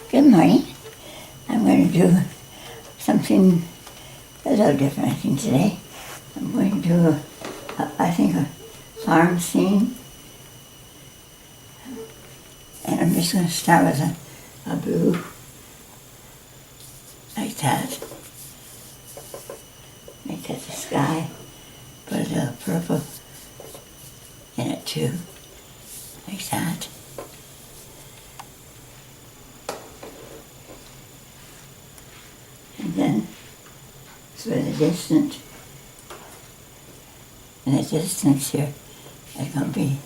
Good morning. I'm going to do something a little different, I think, today. I'm going to do, I think, a farm scene. And I'm just going to start with a blue, like that. Make that the sky. Put a little purple in it too, like that. And then, so in the distance here, there's going to be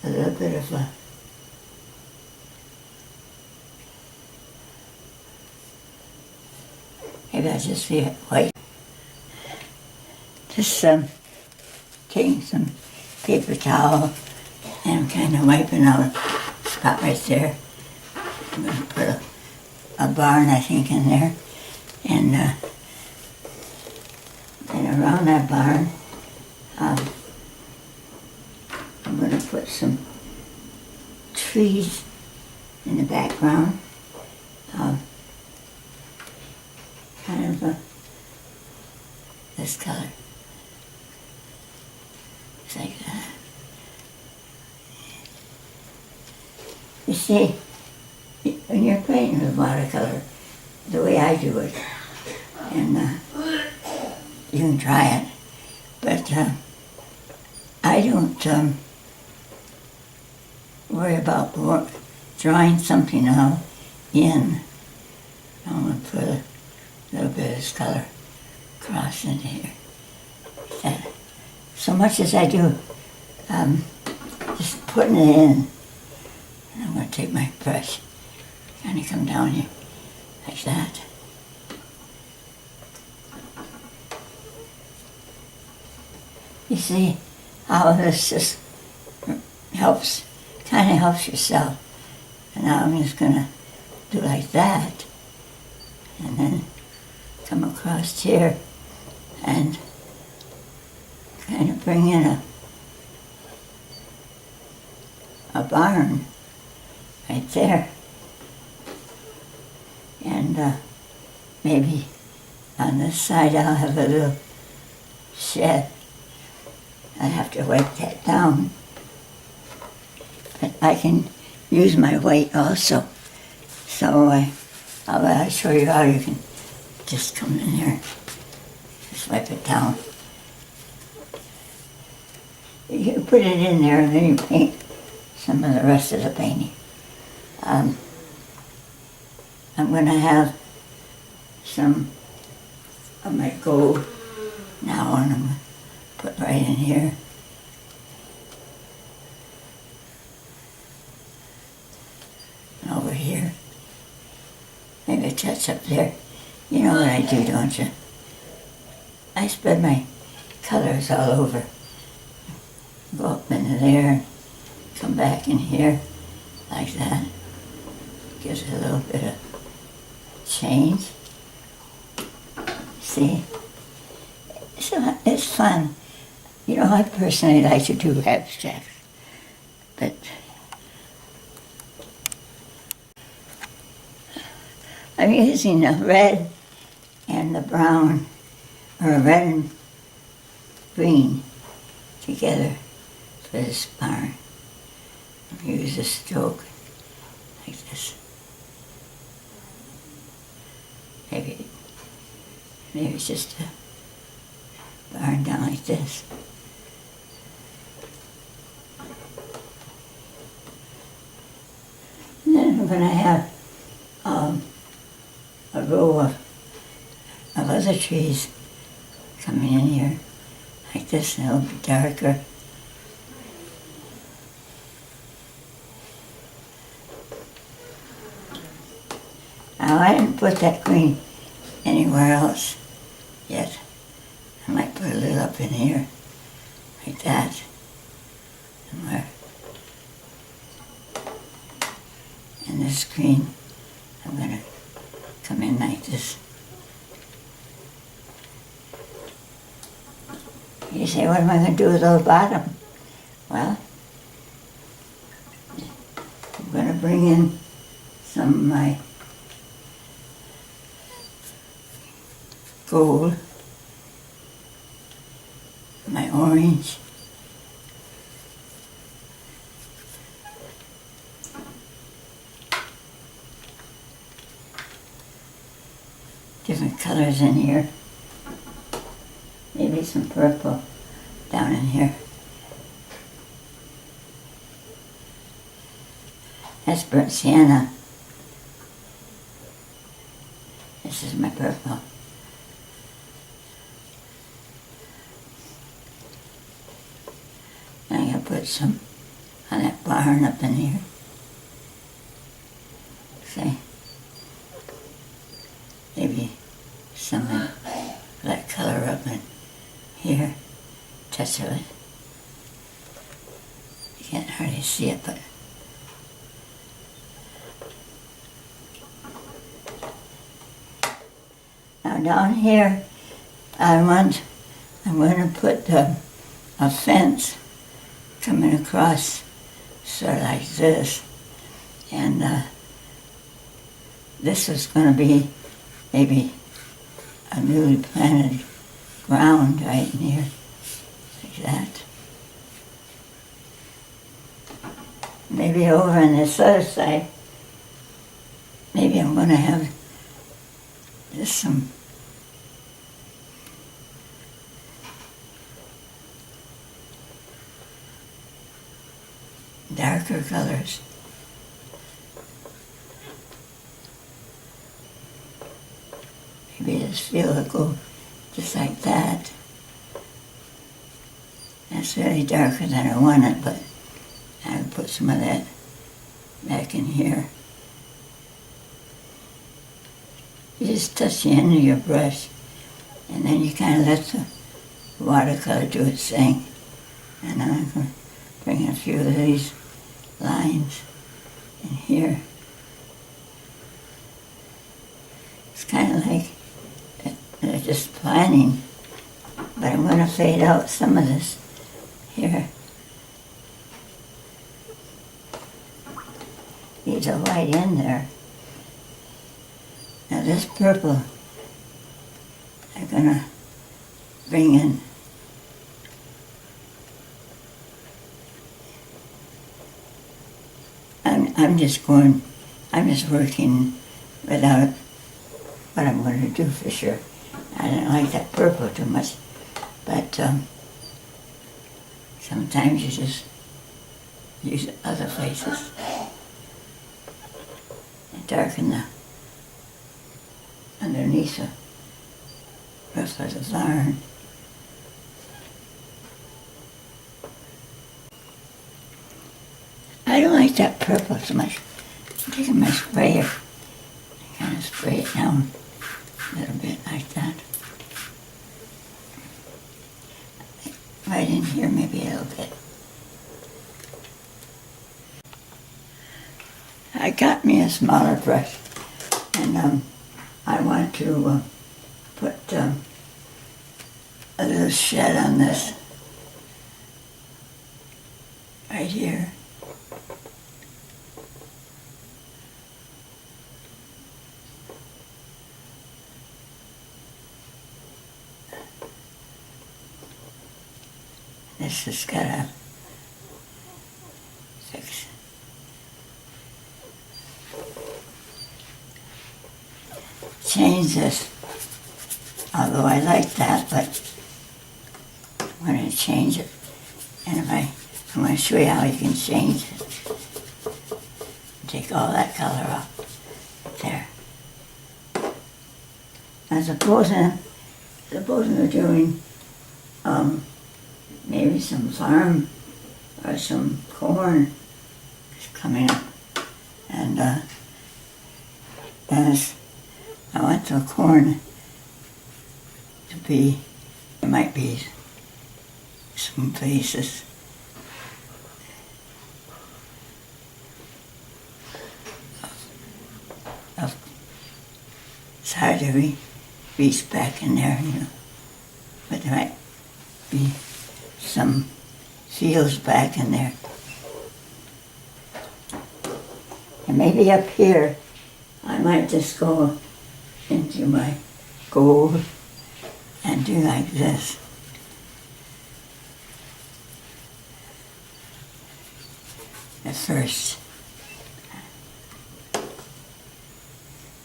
a little bit of a maybe I'll just leave it white. Just taking some paper towel and I'm kind of wiping out a spot right there. I'm going to put a barn, I think, in there. And around that barn, I'm going to put some trees in the background. Kind of this color. It's like that. You see, when you're painting with watercolor, the way I do it, and you can try it, but I don't worry about drawing something out in. I'm going to put a little bit of this color across into here. So much as I do, just putting it in. And I'm going to take my brush, kind of come down here, like that. You see how this just helps, kind of helps yourself. And now I'm just going to do like that. And then come across here and kind of bring in a barn right there. And maybe on this side I'll have a little shed. I have to wipe that down. But I can use my white also. So I'll show you how you can just come in here, just wipe it down. You put it in there and then you paint some of the rest of the painting. I'm going to have some of my gold now, and I'm going to put right in here. And over here. Maybe a touch up there. You know what I do, don't you? I spread my colors all over. Go up into there, come back in here, like that. Gives it a little bit of change. See? So it's fun. You know, I personally like to do abstracts, but I'm using the red and the brown, or red and green together for this barn. I'm going to use a stroke like this. Maybe it's just a barn down like this. And then I'm going to have a row of other trees coming in here like this, and it'll be darker. Now I didn't put that green anywhere else yet. I might put a little up in here, like that, somewhere. And this green, I'm going to come in like this. You say, what am I going to do with the bottom? Well, I'm going to bring in some of my gold, my orange, different colors in here, maybe some purple down in here. That's burnt sienna. This is my purple. I'm going to put some on that barn up in here. See? Maybe some of that color up in here. Touch of it. You can't hardly see it, but now down here, I'm going to put a fence coming across, sort of like this, and this is going to be maybe a newly planted ground right in here, like that. Maybe over on this other side, maybe I'm going to have just some darker colors. Maybe this field will go just like that. That's really darker than I want it, but I'll put some of that back in here. You just touch the end of your brush, and then you kind of let the watercolor do its thing. And I'm going to bring in a few of these lines in here. It's kind of like they're just planning, but I'm going to fade out some of this here. Needs a white in there. Now this purple, I'm going to bring in I'm just working without what I'm going to do for sure. I don't like that purple too much, but sometimes you just use other places and darken the underneath the roof of the barn. I don't like that purple so much. I'm taking my sprayer and kind of spray it down a little bit like that. Right in here, maybe a little bit. I got me a smaller brush, and I want to put a little shed on this right here. This has got to fix. Change this, although I like that, but I'm going to change it. And I'm going to show you how you can change it. Take all that color off there. Now supposing we're doing maybe some farm or some corn is coming up, and as I want the corn to be, there might be some places it's hard to reach back in there, you know, but there might be some fields back in there. And maybe up here, I might just go into my gold and do like this. At first.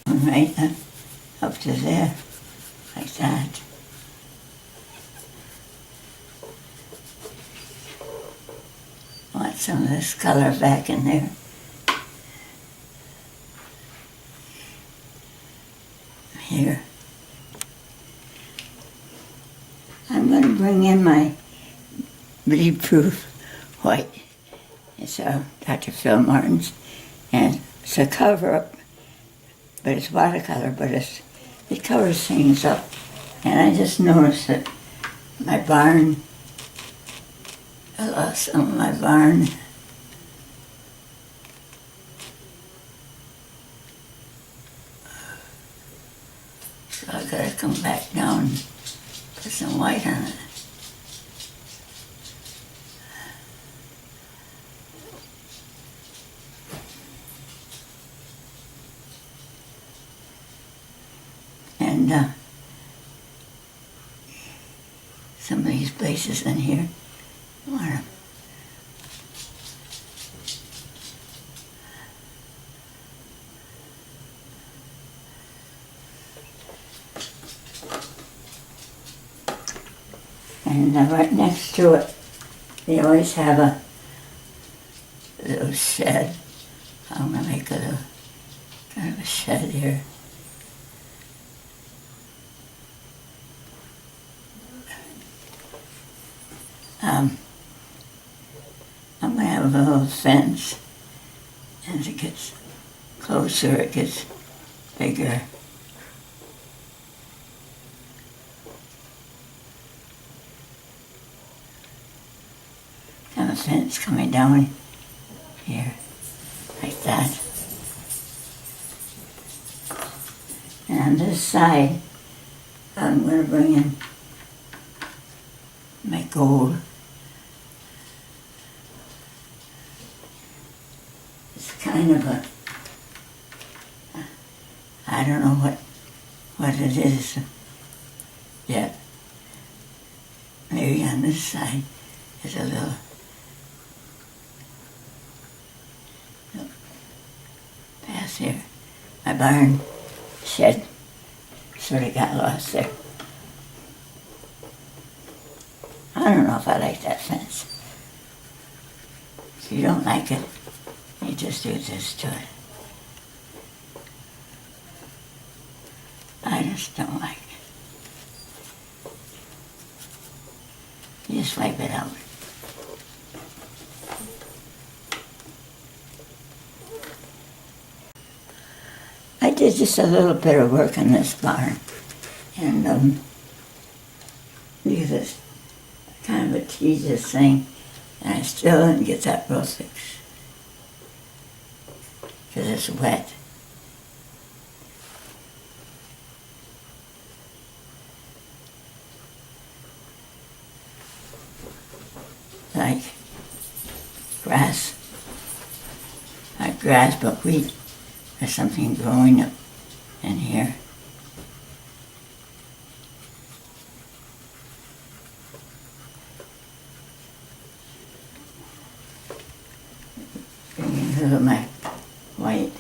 Right up to there, like that. I want some of this color back in there. Here. I'm going to bring in my bleed-proof white. It's Dr. Phil Martin's, and it's a cover-up, but it's watercolor, but it covers things up. And I just noticed that my barn, I lost some of my barn. So I gotta come back down and put some white on it. And some of these places in here, I want to and right next to it, they always have a little shed. I'm going to make a little kind of a shed here. I'm going to have a little fence, and as it gets closer, it gets bigger. Have a fence coming down here, like that. And on this side, I'm going to bring in my gold. It's kind of I don't know what it is yet. Maybe on this side is a little pass here. My barn shed sort of got lost there. I don't know if I like that fence. If you don't like it, you just do this to it. I just don't like it. You just wipe it out. I did just a little bit of work on this barn, and because it's kind of a tedious thing, and I still didn't get that real fixed because it's wet. Like grass, not grass, but wheat. There's something growing up in here. Bringing a little of my white.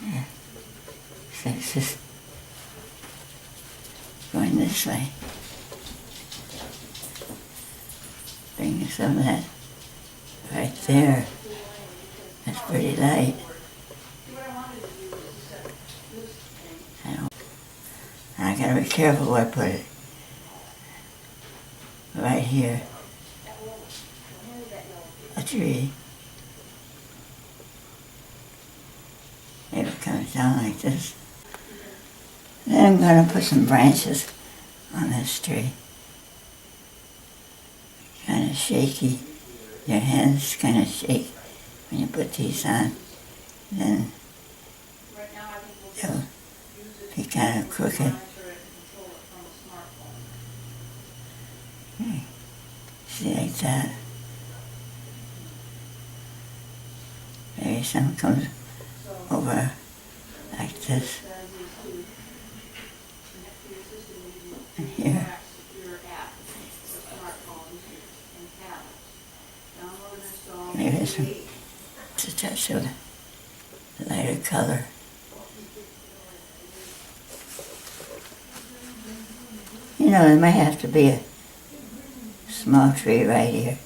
Yeah. So it's just going this way. Bring some of that right there. That's pretty light. I gotta be careful where I put it. Right here. A tree. Maybe it comes down like this. Then I'm gonna put some branches on this tree. Kind of shaky. Your hands kind of shake when you put these on. Then they'll be kind of crooked. See, like that. Maybe some comes over like this. And here. Maybe some, it's a touch of lighter color. You know, there might have to be a small tree right here.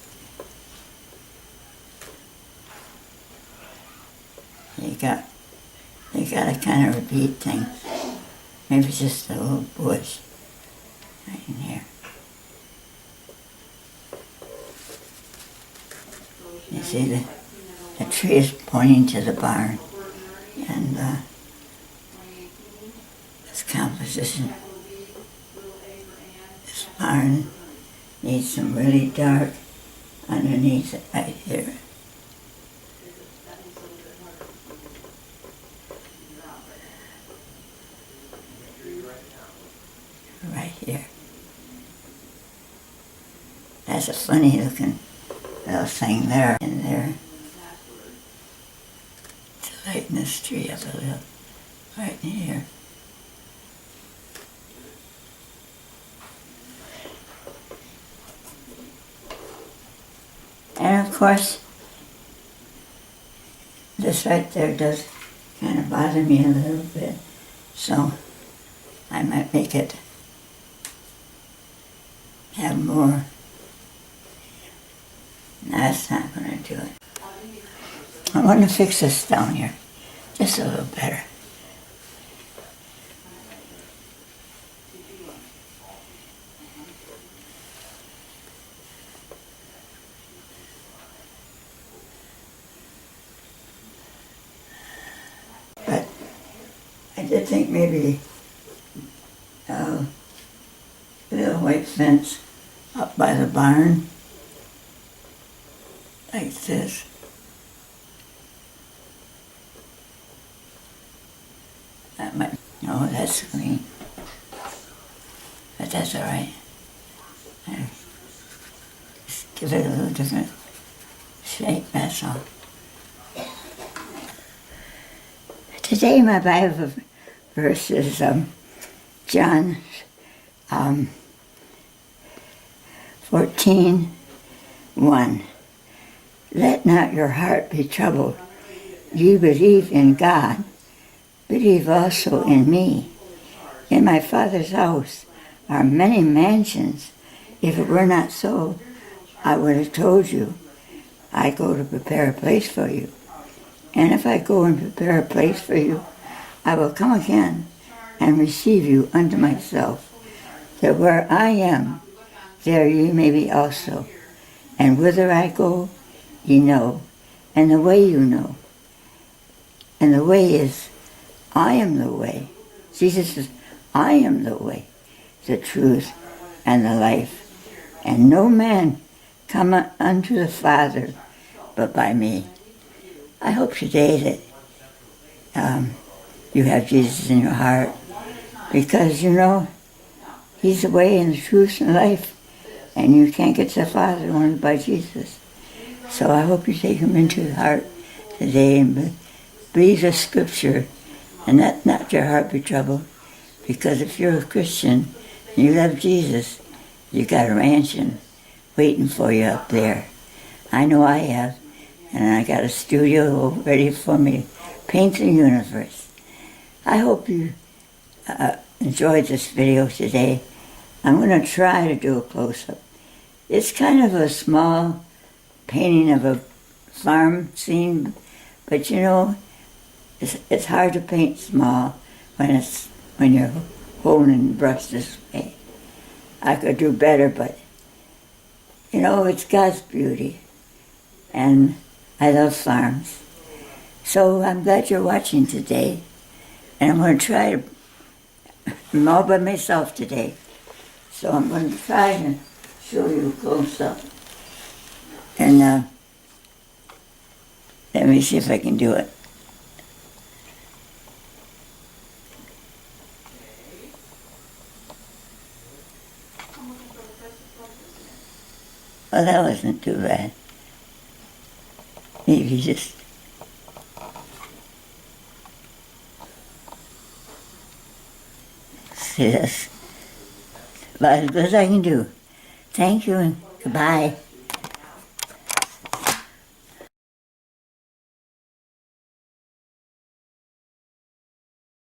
You got to kind of repeat things. Maybe just a little bush right in here. You see, the tree is pointing to the barn, and this composition, this barn needs some really dark underneath it right here. Right here. That's a funny looking little thing there and there. To lighten this tree up a little. Right in here. And of course, this right there does kind of bother me a little bit. So I might make it have more. No, that's not going to do it. I want to fix this down here just a little better. But I did think maybe a little white fence up by the barn, like this. That might, no, that's clean. But that's all right. Just give it a little different shape, that's all. Today my Bible verse is John 14:1. Let not your heart be troubled. You believe in God, believe also in me. In my Father's house are many mansions. If it were not so, I would have told you. I go to prepare a place for you. And if I go and prepare a place for you, I will come again and receive you unto myself, that where I am, there you may be also. And whither I go, ye know, and the way you know. And the way is, I am the way. Jesus says, I am the way, the truth, and the life. And no man cometh unto the Father but by me. I hope today that you have Jesus in your heart, because you know He's the way and the truth and life, and you can't get to the Father only by Jesus. So I hope you take Him into your heart today and believe the Scripture, and let not your heart be troubled, because if you're a Christian and you love Jesus, you got a mansion waiting for you up there. I know I have. And I got a studio ready for me, paint the universe. I hope you enjoyed this video today. I'm going to try to do a close-up. It's kind of a small painting of a farm scene, but you know, it's hard to paint small when you're holding the brush this way. I could do better, but you know, it's God's beauty. And I love farms. So I'm glad you're watching today. And I'm going to try to, I'm all by myself today. So I'm going to try to show you close up. And let me see if I can do it. Well, that wasn't too bad. Maybe just... See, that's about as good as I can do. Thank you and goodbye.